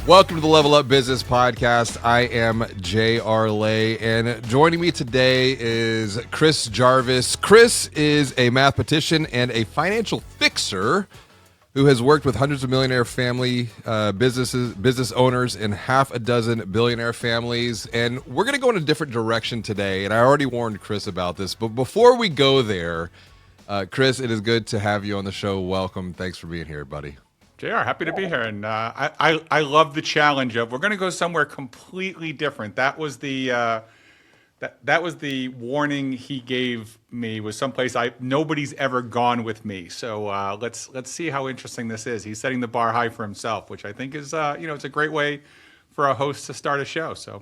Welcome to the Level Up Business Podcast. I am J.R. Lay, and joining me today is Chris Jarvis. Chris is a mathematician and a financial fixer who has worked with hundreds of millionaire family business owners and half a dozen billionaire families. And we're going to go in a different direction today, and I already warned Chris about this. But before we go there, Chris, it is good to have you on the show. Welcome. Thanks for being here, buddy. JR, happy to be here, and I love the challenge of we're going to go somewhere completely different. That was the that was the warning he gave me, was someplace nobody's ever gone with me. So let's see how interesting this is. He's setting the bar high for himself, which I think is it's a great way for a host to start a show. So.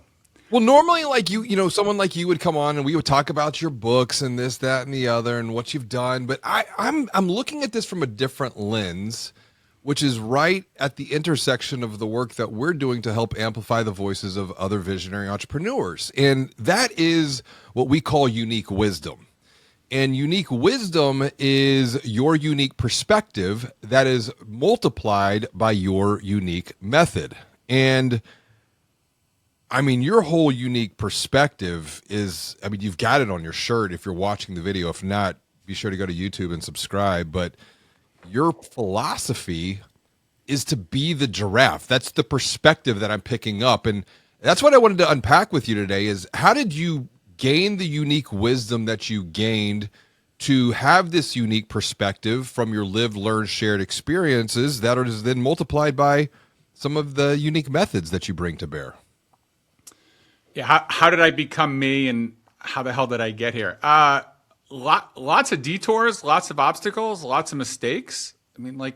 Well, normally, like someone like you would come on and we would talk about your books and this, that, and the other, and what you've done. But I'm looking at this from a different lens, which is right at the intersection of the work that we're doing to help amplify the voices of other visionary entrepreneurs. And that is what we call unique wisdom. And unique wisdom is your unique perspective that is multiplied by your unique method. And I mean, your whole unique perspective is, you've got it on your shirt if you're watching the video. If not, be sure to go to YouTube and subscribe. But your philosophy is to be the giraffe. That's the perspective that I'm picking up. And that's what I wanted to unpack with you today is how did you gain the unique wisdom that you gained to have this unique perspective from your lived, learned, shared experiences that are then multiplied by some of the unique methods that you bring to bear? Yeah, how did I become me, and how the hell did I get here? Lots of detours, lots of obstacles, lots of mistakes. I mean, like,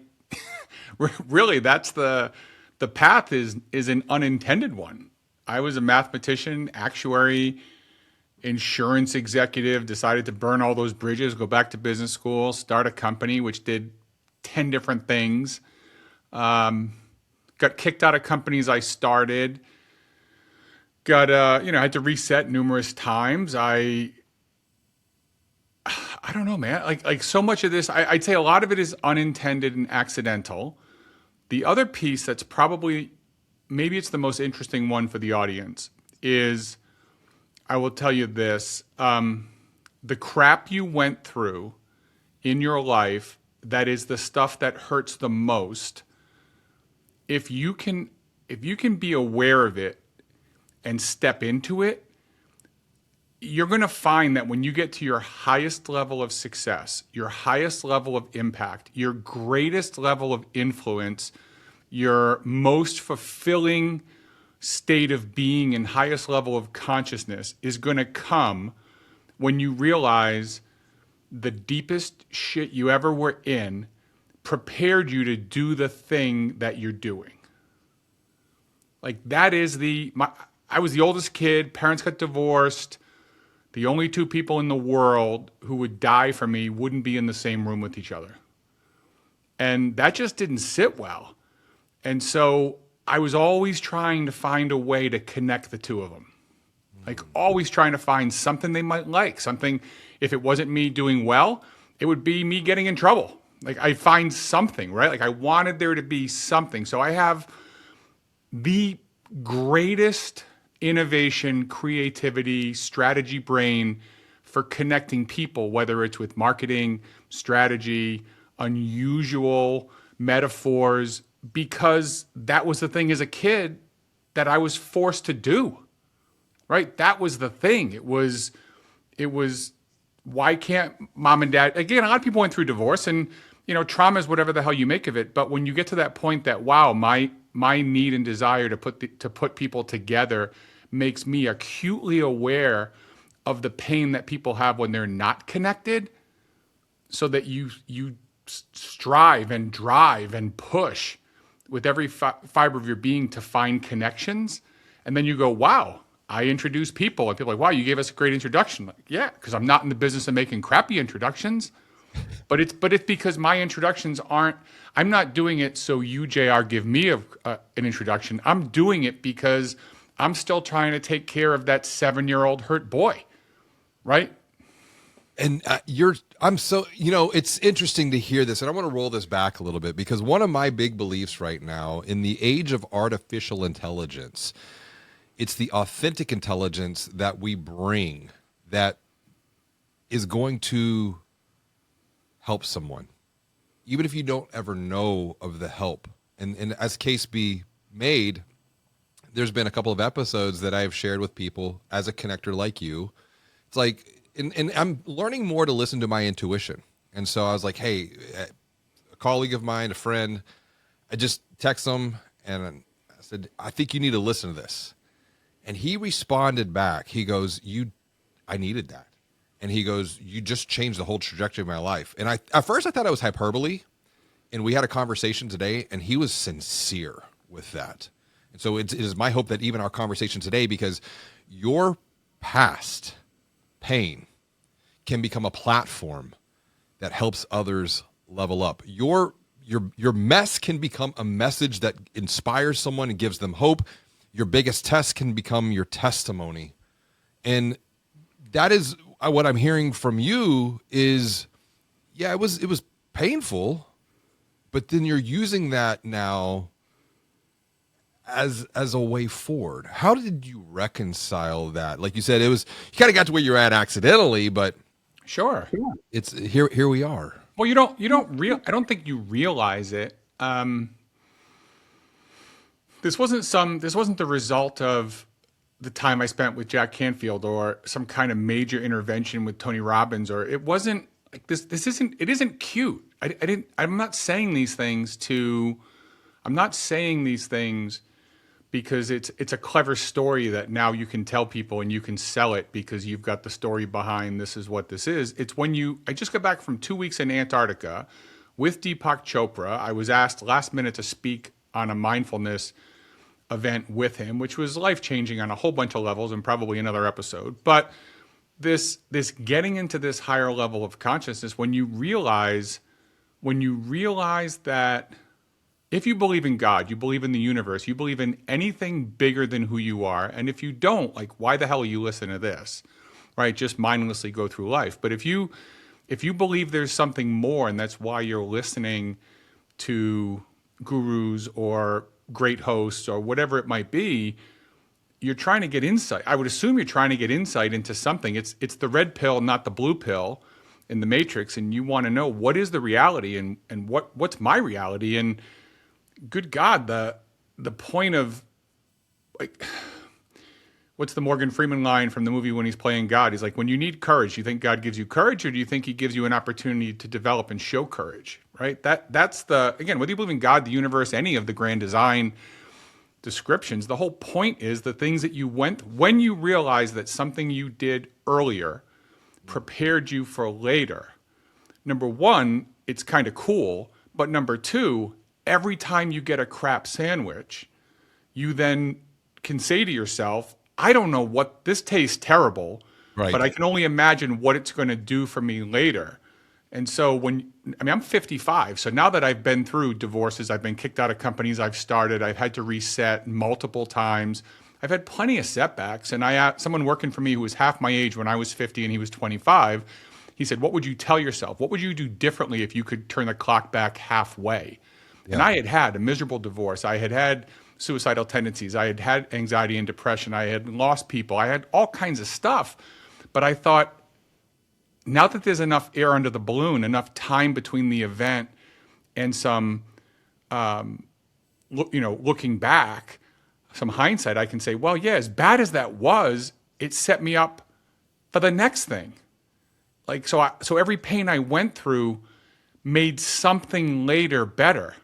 really, that's the path is an unintended one. I was a mathematician, actuary, insurance executive, decided to burn all those bridges, go back to business school, start a company, which did 10 different things. Got kicked out of companies I started. Had to reset numerous times. I don't know, man. Like so much of this, I'd say a lot of it is unintended and accidental. The other piece that's probably, maybe it's the most interesting one for the audience, is, I will tell you this, the crap you went through in your life, that is the stuff that hurts the most, if you can be aware of it and step into it, you're going to find that when you get to your highest level of success, your highest level of impact, your greatest level of influence, your most fulfilling state of being and highest level of consciousness is going to come when you realize the deepest shit you ever were in prepared you to do the thing that you're doing. Like, that is I was the oldest kid, parents got divorced. The only two people in the world who would die for me wouldn't be in the same room with each other. And that just didn't sit well. And so I was always trying to find a way to connect the two of them. Like, always trying to find something they might like. Something, if it wasn't me doing well, it would be me getting in trouble. Like, I find something, right? Like, I wanted there to be something. So I have the greatest innovation, creativity, strategy brain for connecting people, whether it's with marketing, strategy, unusual metaphors, because that was the thing as a kid that I was forced to do, right? That was the thing. It was, why can't mom and dad, again, a lot of people went through divorce, and, trauma is whatever the hell you make of it. But when you get to that point that, wow, my need and desire to put people together makes me acutely aware of the pain that people have when they're not connected, so that you strive and drive and push with every fiber of your being to find connections. And then you go, wow, I introduce people. And people are like, wow, you gave us a great introduction. Like, yeah, because I'm not in the business of making crappy introductions. But it's because my introductions aren't, I'm not doing it so you, JR, give me an introduction. I'm doing it because I'm still trying to take care of that 7-year-old hurt boy, right? And I'm so, it's interesting to hear this. And I want to roll this back a little bit because one of my big beliefs right now in the age of artificial intelligence, it's the authentic intelligence that we bring that is going to help someone, even if you don't ever know of the help. And as case be made, there's been a couple of episodes that I've shared with people as a connector like you. It's like, and I'm learning more to listen to my intuition. And so I was like, hey, a colleague of mine, a friend, I just text him and I said, I think you need to listen to this. And he responded back. He goes, I needed that. And he goes, you just changed the whole trajectory of my life. And at first I thought it was hyperbole. And we had a conversation today and he was sincere with that. And so it is my hope that even our conversation today, because your past pain can become a platform that helps others level up. Your mess can become a message that inspires someone and gives them hope. Your biggest test can become your testimony. And that is what I'm hearing from you is, yeah, it was painful, but then you're using that now as a way forward. How did you reconcile that? Like you said, you kind of got to where you're at accidentally, but Sure. it's here we are. Well, I don't think you realize it. This wasn't the result of the time I spent with Jack Canfield or some kind of major intervention with Tony Robbins, or it wasn't like this. It isn't cute. I'm not saying these things because it's a clever story that now you can tell people and you can sell it because you've got the story behind this is what this is. It's I just got back from 2 weeks in Antarctica with Deepak Chopra. I was asked last minute to speak on a mindfulness event with him, which was life-changing on a whole bunch of levels and probably another episode. But this getting into this higher level of consciousness, when you realize that if you believe in God, you believe in the universe, you believe in anything bigger than who you are, and if you don't, like, why the hell are you listening to this, right? Just mindlessly go through life. But if you believe there's something more, and that's why you're listening to gurus or great hosts or whatever it might be, you're trying to get insight. I would assume you're trying to get insight into something. It's the red pill, not the blue pill in the Matrix, and you want to know what is the reality and what's my reality. And good God, the point of, like, what's the Morgan Freeman line from the movie when he's playing God? He's like, when you need courage, you think God gives you courage, or do you think he gives you an opportunity to develop and show courage, right? That's again, whether you believe in God, the universe, any of the grand design descriptions, the whole point is the things that you when you realize that something you did earlier prepared you for later. Number one, it's kind of cool, but number two, every time you get a crap sandwich, you then can say to yourself, I don't know what, this tastes terrible, Right. but I can only imagine what it's going to do for me later. And so I'm 55. So now that I've been through divorces, I've been kicked out of companies I've started, I've had to reset multiple times. I've had plenty of setbacks. And someone working for me who was half my age when I was 50 and he was 25, he said, what would you tell yourself? What would you do differently if you could turn the clock back halfway? Yeah. And I had had a miserable divorce. I had had suicidal tendencies. I had had anxiety and depression. I had lost people. I had all kinds of stuff. But I thought, now that there's enough air under the balloon, enough time between the event and some, looking back, some hindsight, I can say, well, yeah, as bad as that was, it set me up for the next thing. Like, so every pain I went through made something later better,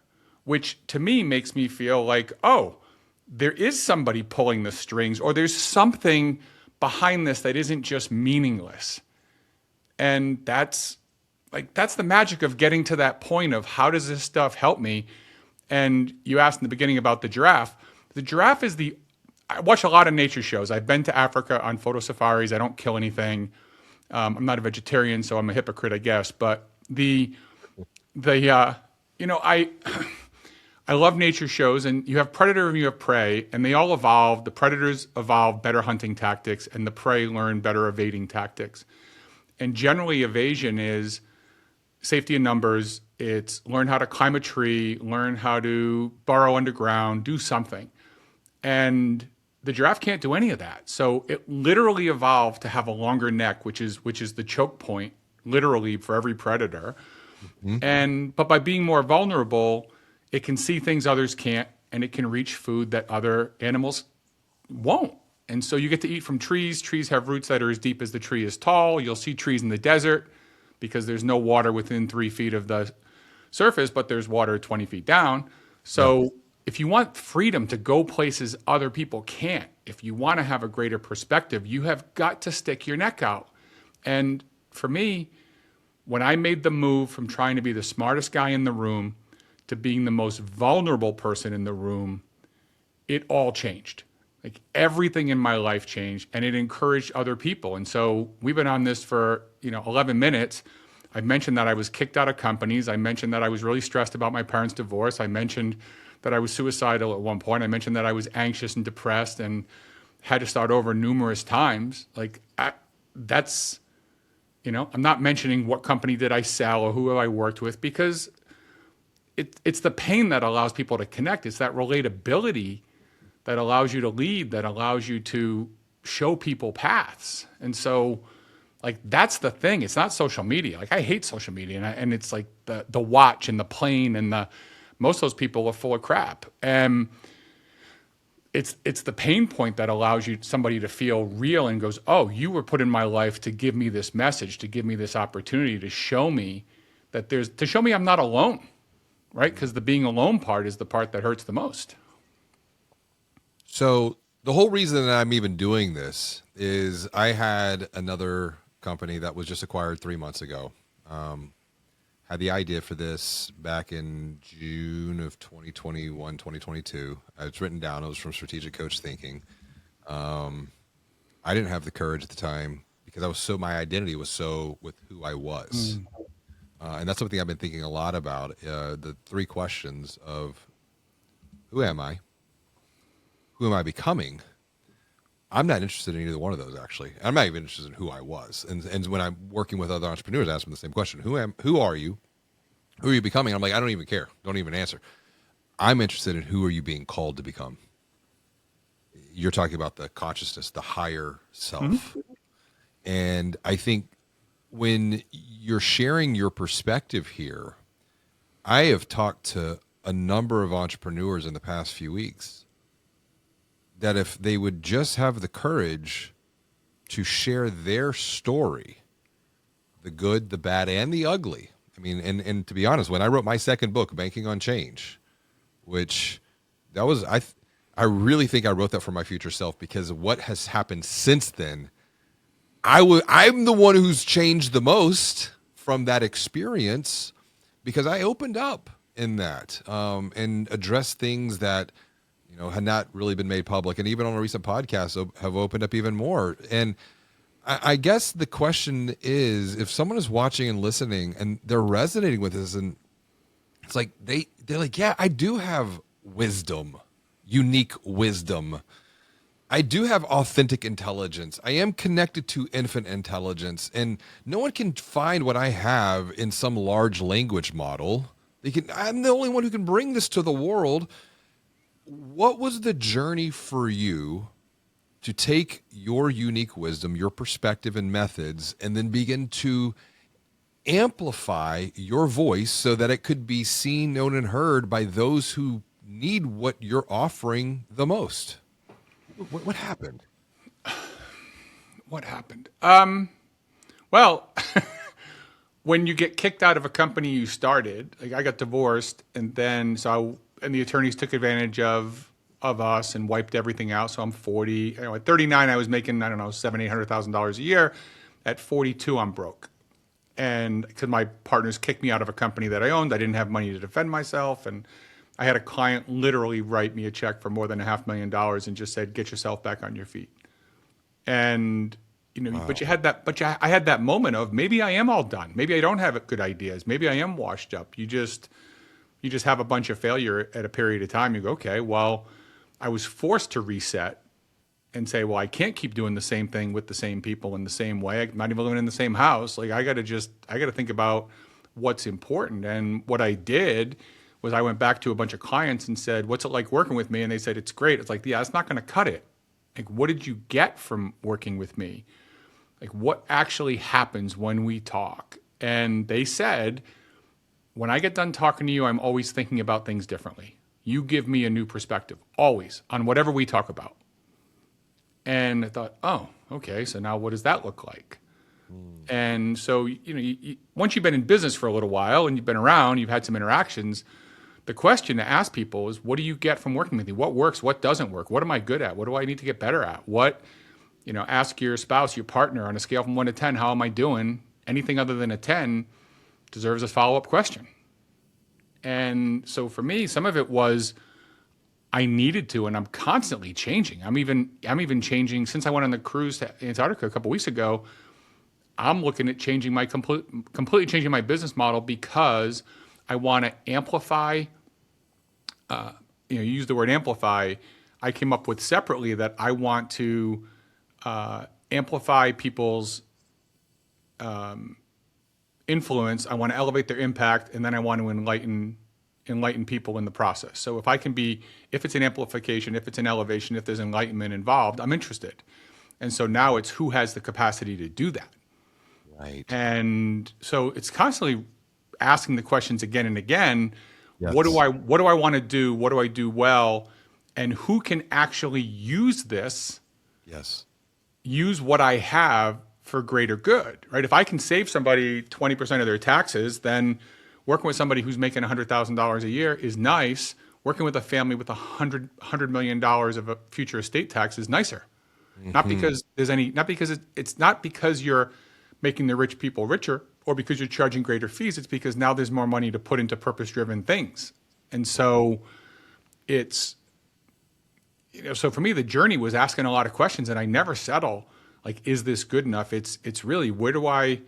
which to me makes me feel like, oh, there is somebody pulling the strings, or there's something behind this that isn't just meaningless. And that's the magic of getting to that point of how does this stuff help me? And you asked in the beginning about the giraffe. The giraffe is I watch a lot of nature shows. I've been to Africa on photo safaris. I don't kill anything. I'm not a vegetarian, so I'm a hypocrite, I guess. But I love nature shows, and you have predator and you have prey, and they all evolve. The predators evolve better hunting tactics, and the prey learn better evading tactics. And generally, evasion is safety in numbers. It's learn how to climb a tree, learn how to burrow underground, do something. And the giraffe can't do any of that. So it literally evolved to have a longer neck, which is the choke point, literally for every predator. Mhm. But by being more vulnerable, it can see things others can't, and it can reach food that other animals won't. And so you get to eat from trees. Trees have roots that are as deep as the tree is tall. You'll see trees in the desert because there's no water within 3 feet of the surface, but there's water 20 feet down. Yeah. So if you want freedom to go places other people can't, if you want to have a greater perspective, you have got to stick your neck out. And for me, when I made the move from trying to be the smartest guy in the room to being the most vulnerable person in the room, it all changed. Like everything in my life changed, and it encouraged other people. And so we've been on this for 11 minutes. I mentioned that I was kicked out of companies. I mentioned that I was really stressed about my parents' divorce. I mentioned that I was suicidal at one point. I mentioned that I was anxious and depressed and had to start over numerous times. That's, I'm not mentioning what company did I sell or who I worked with, because it's the pain that allows people to connect. It's that relatability that allows you to lead, that allows you to show people paths. And so, that's the thing. It's not social media. I hate social media, and it's like the watch and the plane and most of those people are full of crap. And it's the pain point that allows somebody to feel real and goes, oh, you were put in my life to give me this message, to give me this opportunity, to show me to show me I'm not alone, right? Because the being alone part is the part that hurts the most. So the whole reason that I'm even doing this is I had another company that was just acquired 3 months ago. Had the idea for this back in June of 2021, 2022. It's written down. It was from Strategic Coach Thinking. I didn't have the courage at the time because my identity was so with who I was. And that's something I've been thinking a lot about. The 3 questions of who am I? Who am I becoming? I'm not interested in either one of those, actually. I'm not even interested in who I was. And when I'm working with other entrepreneurs, I ask them the same question: Who are you? Who are you becoming? I'm like, I don't even care. Don't even answer. I'm interested in who are you being called to become. You're talking about the consciousness, the higher self. And I think when you're sharing your perspective here, I have talked to a number of entrepreneurs in the past few weeks that if they would just have the courage to share their story, the good, the bad, and the ugly. I mean, and to be honest, when I wrote my second book, Banking on Change, which that was, I really think I wrote that for my future self, because of what has happened since then. I'm the one who's changed the most from that experience, because I opened up in that and addressed things that had not really been made public, and even on a recent podcast have opened up even more. And I guess the question is, if someone is watching and listening and they're resonating with this, and it's like they're like, yeah, I do have wisdom, unique wisdom. I do have authentic intelligence. I am connected to infinite intelligence, and no one can find what I have in some large language model. I'm the only one who can bring this to the world. What was the journey for you to take your unique wisdom, your perspective and methods, and then begin to amplify your voice so that it could be seen, known, and heard by those who need what you're offering the most? What happened? What happened? Well, when you get kicked out of a company you started, I got divorced, and then and the attorneys took advantage of us and wiped everything out. So I'm 40. At 39, I was making, I don't know, $700,000-$800,000 a year. At 42, I'm broke. And because my partners kicked me out of a company that I owned, I didn't have money to defend myself. And I had a client literally write me a check for more than $500,000 and just said, get yourself back on your feet. And, wow. But I had that moment of, maybe I am all done. Maybe I don't have good ideas. Maybe I am washed up. You just have a bunch of failure at a period of time. You go, okay, well, I was forced to reset. and say, well, I can't keep doing the same thing with the same people in the same way. I'm not even living in the same house. Like I got to think about what's important. And what I did was I went back to a bunch of clients and said, what's it like working with me? And they said, it's great. It's like, yeah, it's not going to cut it. Like, what did you get from working with me? Like, what actually happens when we talk? And they said, when I get done talking to you, I'm always thinking about things differently. You give me a new perspective, always, on whatever we talk about. And I thought, oh, okay, so now what does that look like? And so, once you've been in business for a little while and you've been around, you've had some interactions, the question to ask people is, what do you get from working with me? What works? What doesn't work? What am I good at? What do I need to get better at? Ask your spouse, your partner, on a scale from 1 to 10, how am I doing? Anything other than a 10 deserves a follow-up question. And so for me, some of it was I needed to, and I'm constantly changing. I'm even changing since I went on the cruise to Antarctica a couple weeks ago. I'm looking at changing completely changing my business model because I want to amplify. You use the word amplify. I came up with separately that I want to amplify people's influence. I want to elevate their impact, and then I want to enlighten people in the process. So if it's an amplification, if it's an elevation, if there's enlightenment involved, I'm interested. And so now it's who has the capacity to do that. Right. And so it's constantly asking the questions again and again. Yes. What do I want to do? What do I do well? And who can actually use this? Yes. Use what I have for greater good, right? If I can save somebody 20% of their taxes, then working with somebody who's making $100,000 a year is nice. Working with a family with $100 million of a future estate tax is nicer. Mm-hmm. It's not because you're making the rich people richer or because you're charging greater fees. It's because now there's more money to put into purpose-driven things. And so so for me, the journey was asking a lot of questions, and I never settle. Like, is this good enough? It's really, where do I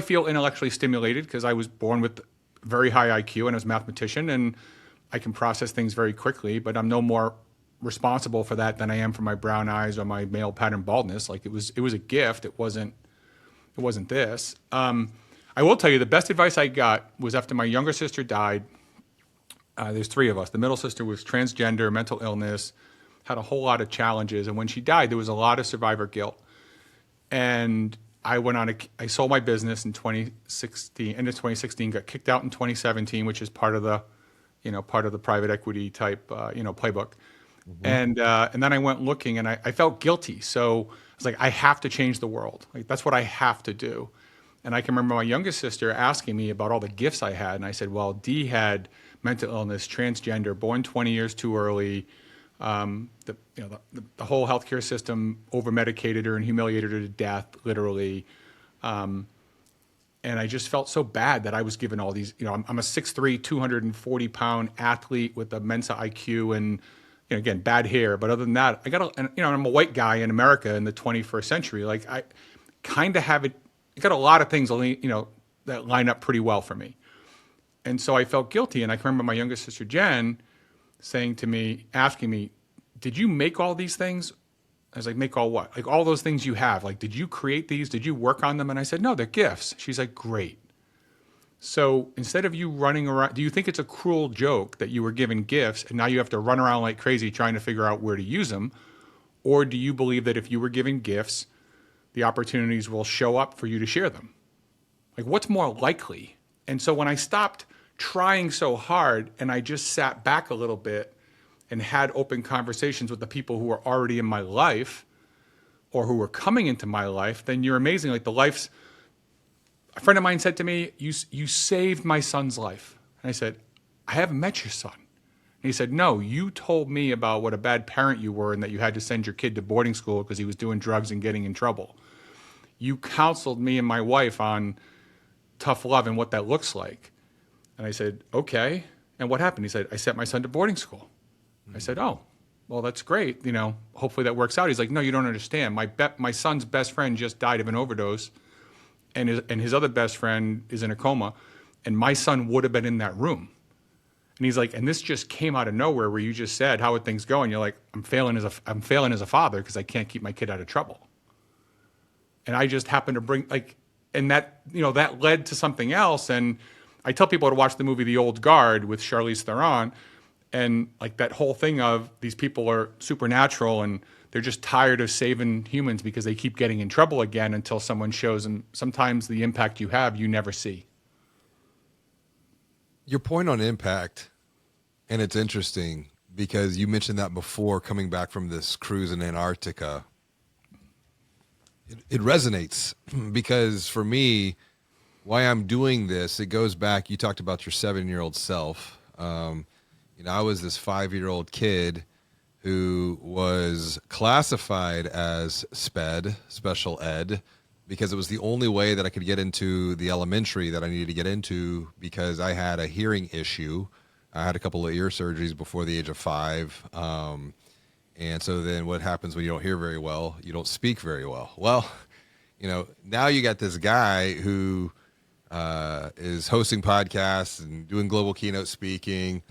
feel intellectually stimulated? Because I was born with very high IQ and I was a mathematician, and I can process things very quickly, but I'm no more responsible for that than I am for my brown eyes or my male pattern baldness. Like, it was a gift. It wasn't this. I will tell you, the best advice I got was after my younger sister died. There's 3 of us. The middle sister was transgender, mental illness, had a whole lot of challenges. And when she died, there was a lot of survivor guilt. And I sold my business in 2016, end of 2016, got kicked out in 2017, which is part of the private equity type, playbook. Mm-hmm. And then I went looking, and I felt guilty. So I was like, I have to change the world. Like, that's what I have to do. And I can remember my youngest sister asking me about all the gifts I had. And I said, well, Dee had mental illness, transgender, born 20 years too early. The whole healthcare system over-medicated her and humiliated her to death, literally. And I just felt so bad that I was given all these, I'm a 6'3", 240-pound athlete with a Mensa IQ and, again, bad hair. But other than that, I'm a white guy in America in the 21st century. Like, I kind of have it. I got a lot of things, that line up pretty well for me. And so I felt guilty. And I can remember my youngest sister, Jen, asking me, did you make all these things? I was like, make all what? Like, all those things you have. Like, did you create these? Did you work on them? And I said, no, they're gifts. She's like, great. So instead of you running around, do you think it's a cruel joke that you were given gifts and now you have to run around like crazy trying to figure out where to use them? Or do you believe that if you were given gifts, the opportunities will show up for you to share them? Like, what's more likely? And so when I stopped trying so hard and I just sat back a little bit and had open conversations with the people who were already in my life or who were coming into my life, then you're amazing. Like, a friend of mine said to me, you saved my son's life. And I said, I haven't met your son. And he said, no, you told me about what a bad parent you were and that you had to send your kid to boarding school because he was doing drugs and getting in trouble. You counseled me and my wife on tough love and what that looks like. And I said, okay. And what happened? He said, I sent my son to boarding school. I said, oh, well, that's great. Hopefully that works out. He's like, no, you don't understand. My son's best friend just died of an overdose, and his other best friend is in a coma, and my son would have been in that room. And he's like, and this just came out of nowhere where you just said, how are things going? You're like, I'm failing as a father because I can't keep my kid out of trouble. And I just happened to bring like, and that, that led to something else. And I tell people to watch the movie The Old Guard with Charlize Theron. And like that whole thing of these people are supernatural and they're just tired of saving humans because they keep getting in trouble again until someone shows them sometimes the impact you have, you never see. Your point on impact, and it's interesting because you mentioned that before coming back from this cruise in Antarctica. It resonates because for me, why I'm doing this, it goes back. You talked about your 7-year-old self. I was this 5-year-old kid who was classified as SPED, special ed, because it was the only way that I could get into the elementary that I needed to get into because I had a hearing issue. I had a couple of ear surgeries before the age of 5. And so then what happens when you don't hear very well? You don't speak very well. Well, now you got this guy who is hosting podcasts and doing global keynote speaking.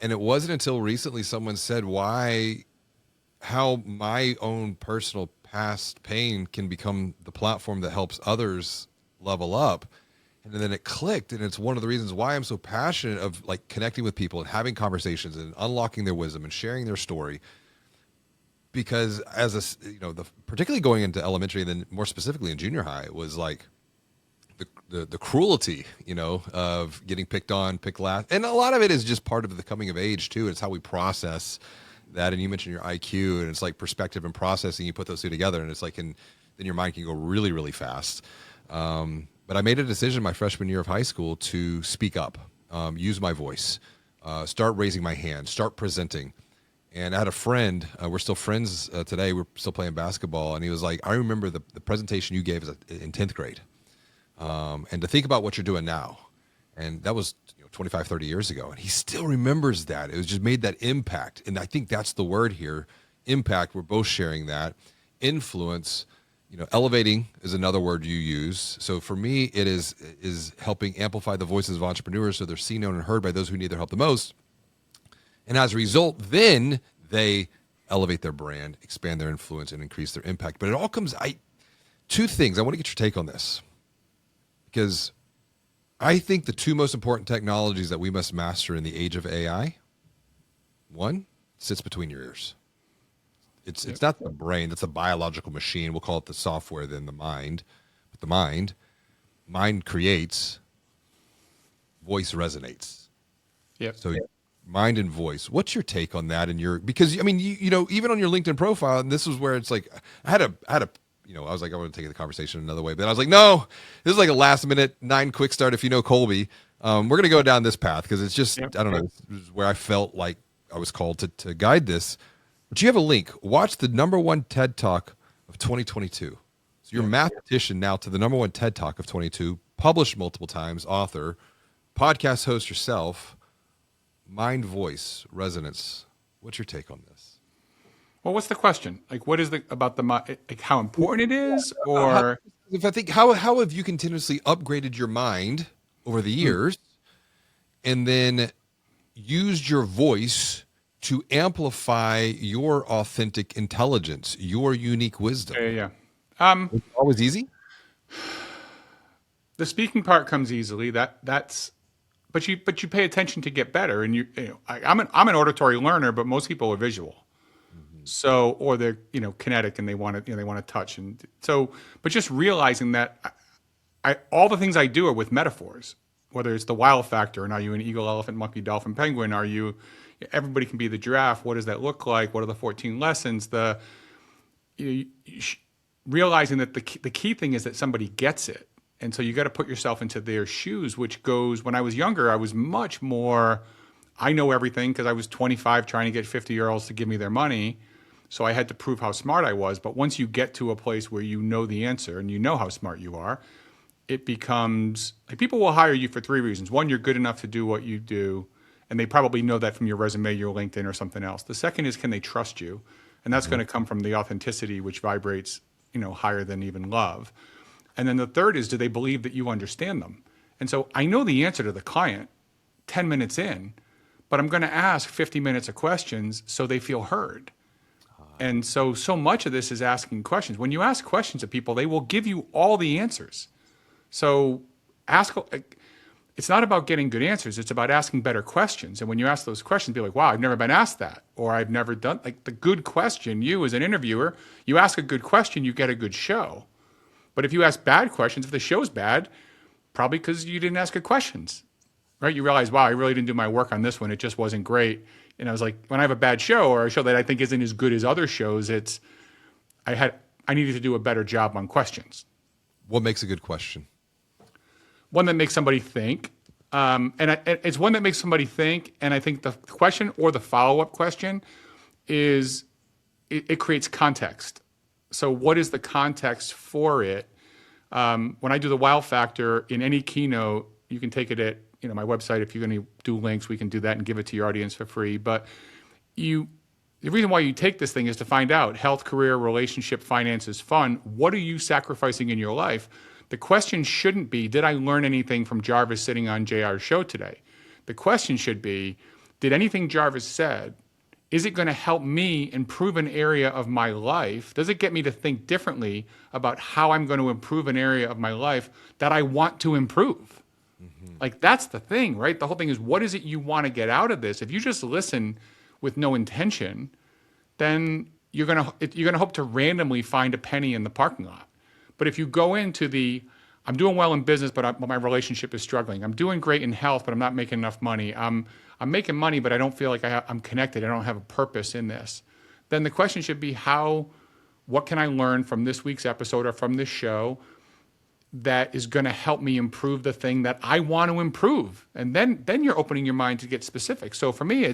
And it wasn't until recently someone said how my own personal past pain can become the platform that helps others level up. And then it clicked. And it's one of the reasons why I'm so passionate of like connecting with people and having conversations and unlocking their wisdom and sharing their story. Because particularly going into elementary and then more specifically in junior high was like the cruelty, of getting picked on, picked last. And a lot of it is just part of the coming of age too. It's how we process that. And you mentioned your IQ and it's like perspective and processing. You put those two together and it's like, then your mind can go really, really fast. But I made a decision my freshman year of high school to speak up, use my voice, start raising my hand, start presenting. And I had a friend, we're still friends today. We're still playing basketball. And he was like, I remember the presentation you gave in 10th grade. And to think about what you're doing now. And that was 25, 30 years ago. And he still remembers that. It was just made that impact. And I think that's the word here, impact. We're both sharing that. Influence, elevating is another word you use. So for me, it is helping amplify the voices of entrepreneurs so they're seen, known, and heard by those who need their help the most. And as a result, then they elevate their brand, expand their influence, and increase their impact. But it all comes, two things. I want to get your take on this. Because I think the two most important technologies that we must master in the age of AI, one sits between your ears. It's not the brain. That's a biological machine. We'll call it the software than the mind. But the mind creates, voice resonates. Yep. So mind and voice. What's your take on that? Because even on your LinkedIn profile, and this is where it's like, I had a I was like, I want to take the conversation another way, but I was like, no, this is like a last minute 9 quick start. If you know Colby, we're going to go down this path because it's just, I don't know, this is where I felt like I was called to guide this. But you have a link. Watch the #1 TED Talk of 2022. So you're a mathematician now to the #1 TED Talk of 22, published multiple times, author, podcast host yourself, mind, voice, resonance. What's your take on this? Well, what's the question? Like, what is like how important it is, or how have you continuously upgraded your mind over the years, and then used your voice to amplify your authentic intelligence, your unique wisdom? Yeah. Is it always easy? The speaking part comes easily. But you pay attention to get better, and I'm an auditory learner, but most people are visual. So, or they're, kinetic and they want to touch. And so, but just realizing that all the things I do are with metaphors, whether it's the wow factor, and are you an eagle, elephant, monkey, dolphin, penguin? Everybody can be the giraffe. What does that look like? What are the 14 lessons? Realizing that the key thing is that somebody gets it. And so you got to put yourself into their shoes, which goes, when I was younger, I was much more, I know everything because I was 25 trying to get 50-year-olds to give me their money. So I had to prove how smart I was. But once you get to a place where you know the answer and you know how smart you are, it becomes like people will hire you for 3 reasons. One, you're good enough to do what you do, and they probably know that from your resume, your LinkedIn, or something else. The second is, can they trust you? And that's going to come from the authenticity, which vibrates, higher than even love. And then the third is, do they believe that you understand them? And so I know the answer to the client 10 minutes in, but I'm going to ask 50 minutes of questions so they feel heard. And so much of this is asking questions. When you ask questions of people, they will give you all the answers. So it's not about getting good answers. It's about asking better questions. And when you ask those questions, be like, wow, I've never been asked that. Or I've never done, like the good question, you as an interviewer, you ask a good question, you get a good show. But if you ask bad questions, if the show's bad, probably because you didn't ask good questions, right? You realize, wow, I really didn't do my work on this one. It just wasn't great. And I was like, when I have a bad show or a show that I think isn't as good as other shows, I needed to do a better job on questions. What makes a good question? One that makes somebody think. It's one that makes somebody think. And I think the question or the follow-up question is, it creates context. So what is the context for it? When I do the wow factor in any keynote, you can take it at my website. If you're going to do links, we can do that and give it to your audience for free. But the reason why you take this thing is to find out health, career, relationship, finances, fun. What are you sacrificing in your life? The question shouldn't be, did I learn anything from Jarvis sitting on JR's show today? The question should be, did anything Jarvis said, is it going to help me improve an area of my life? Does it get me to think differently about how I'm going to improve an area of my life that I want to improve? Mm-hmm. Like, that's the thing, right? The whole thing is, what is it you want to get out of this? If you just listen with no intention, then you're going to hope to randomly find a penny in the parking lot. But if you go into I'm doing well in business, but my relationship is struggling. I'm doing great in health, but I'm not making enough money. I'm making money, but I don't feel like I'm connected. I don't have a purpose in this. Then the question should be, what can I learn from this week's episode or from this show that is going to help me improve the thing that I want to improve? And then you're opening your mind to get specific. So for me,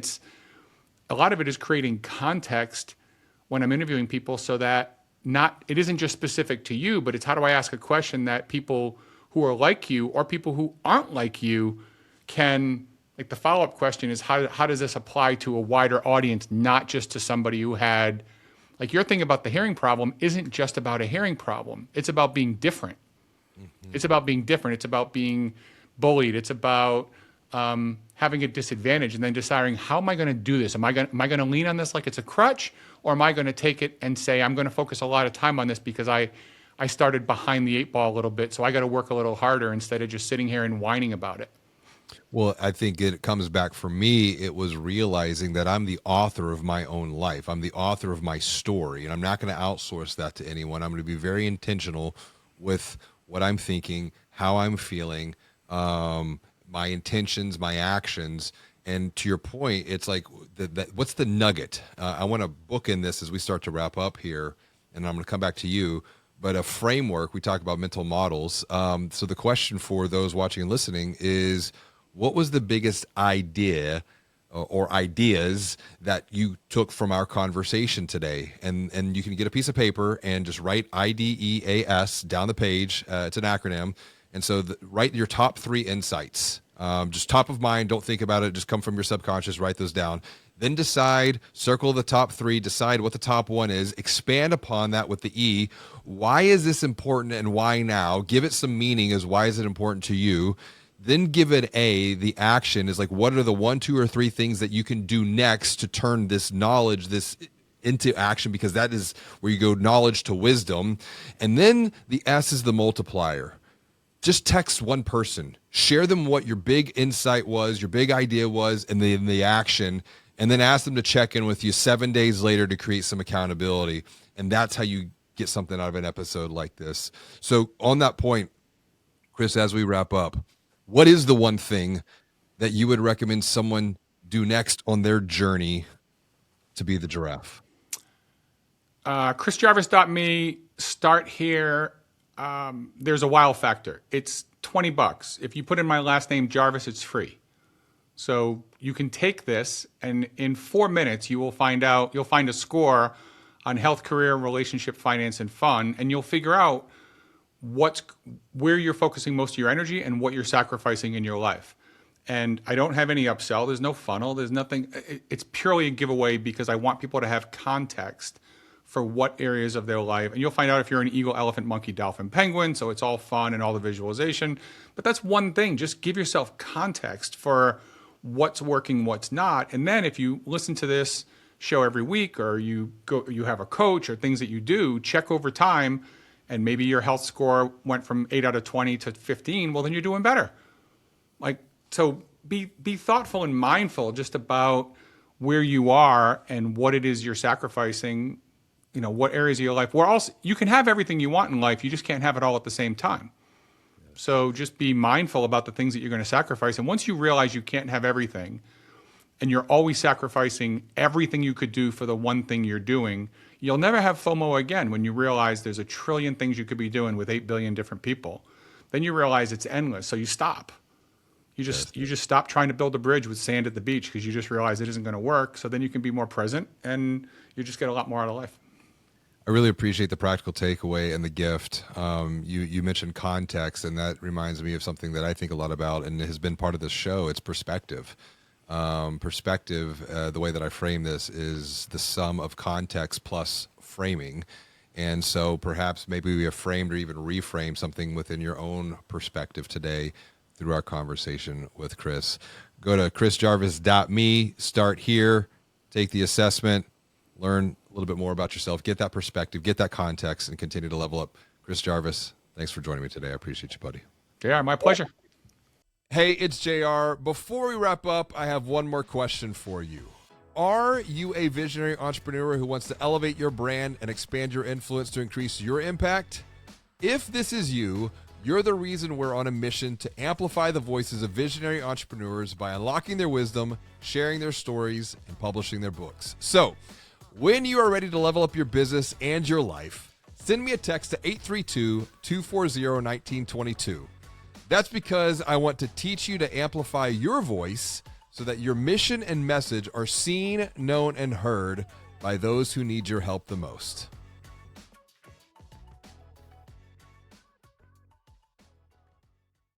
a lot of it is creating context when I'm interviewing people so that it isn't just specific to you, but it's how do I ask a question that people who are like you or people who aren't like you can, like the follow-up question is how does this apply to a wider audience, not just to somebody who had, like your thing about the hearing problem isn't just about a hearing problem. It's about being different. Mm-hmm. It's about being different. It's about being bullied. It's about having a disadvantage and then deciding, how am I going to do this? Am I going to lean on this like it's a crutch, or am I going to take it and say, I'm going to focus a lot of time on this because I started behind the 8 ball a little bit, so I got to work a little harder instead of just sitting here and whining about it. Well, I think it comes back for me. It was realizing that I'm the author of my own life. I'm the author of my story, and I'm not going to outsource that to anyone. I'm going to be very intentional with what I'm thinking, how I'm feeling, my intentions, my actions. And to your point, it's like, what's the nugget? I want to book in this as we start to wrap up here, and I'm going to come back to you. But a framework, we talk about mental models. So the question for those watching and listening is, what was the biggest idea or ideas that you took from our conversation today? And you can get a piece of paper and just write IDEAS down the page. It's an acronym. And so write your top 3 insights. Just top of mind, don't think about it, just come from your subconscious, write those down. Then circle the top 3, decide what the top 1 is, expand upon that with the E. Why is this important and why now? Give it some meaning as why is it important to you? Then give it the action is like, what are the 1, 2, or 3 things that you can do next to turn this knowledge, into action, because that is where you go knowledge to wisdom. And then the S is the multiplier. Just text one person, share them what your big insight was, your big idea was, and the action, and then ask them to check in with you 7 days later to create some accountability. And that's how you get something out of an episode like this. So on that point, Chris, as we wrap up, what is the one thing that you would recommend someone do next on their journey to be the giraffe? ChrisJarvis.me, start here. There's a wow factor. It's $20. If you put in my last name, Jarvis, it's free. So you can take this, and in 4 minutes, you'll find a score on health, career, relationship, finance, and fun, and you'll figure out where you're focusing most of your energy and what you're sacrificing in your life. And I don't have any upsell. There's no funnel. There's nothing. It's purely a giveaway because I want people to have context for what areas of their life. And you'll find out if you're an eagle, elephant, monkey, dolphin, penguin. So it's all fun and all the visualization. But that's one thing. Just give yourself context for what's working, what's not. And then if you listen to this show every week, or you have a coach, or things that you do, check over time, and maybe your health score went from 8 out of 20 to 15, well, then you're doing better. Like, so be thoughtful and mindful just about where you are and what it is you're sacrificing, what areas of your life. Where also, you can have everything you want in life, you just can't have it all at the same time. So just be mindful about the things that you're going to sacrifice. And once you realize you can't have everything, and you're always sacrificing everything you could do for the one thing you're doing, you'll never have FOMO again when you realize there's a trillion things you could be doing with 8 billion different people. Then you realize it's endless, so you stop. You just stop trying to build a bridge with sand at the beach because you just realize it isn't going to work. So then you can be more present, and you just get a lot more out of life. I really appreciate the practical takeaway and the gift. You mentioned context, and that reminds me of something that I think a lot about and has been part of this show. It's perspective. The way that I frame this is the sum of context plus framing. And so perhaps maybe we have framed or even reframed something within your own perspective today through our conversation with Chris. Go to chrisjarvis.me, start here, take the assessment, learn a little bit more about yourself, get that perspective, get that context, and continue to level up. Chris Jarvis, thanks for joining me today. I appreciate you, buddy. JR, my pleasure. Hey, it's JR. Before we wrap up, I have one more question for you. Are you a visionary entrepreneur who wants to elevate your brand and expand your influence to increase your impact? If this is you, you're the reason we're on a mission to amplify the voices of visionary entrepreneurs by unlocking their wisdom, sharing their stories, and publishing their books. So, when you are ready to level up your business and your life, send me a text to 832-240-1922. That's because I want to teach you to amplify your voice so that your mission and message are seen, known, and heard by those who need your help the most.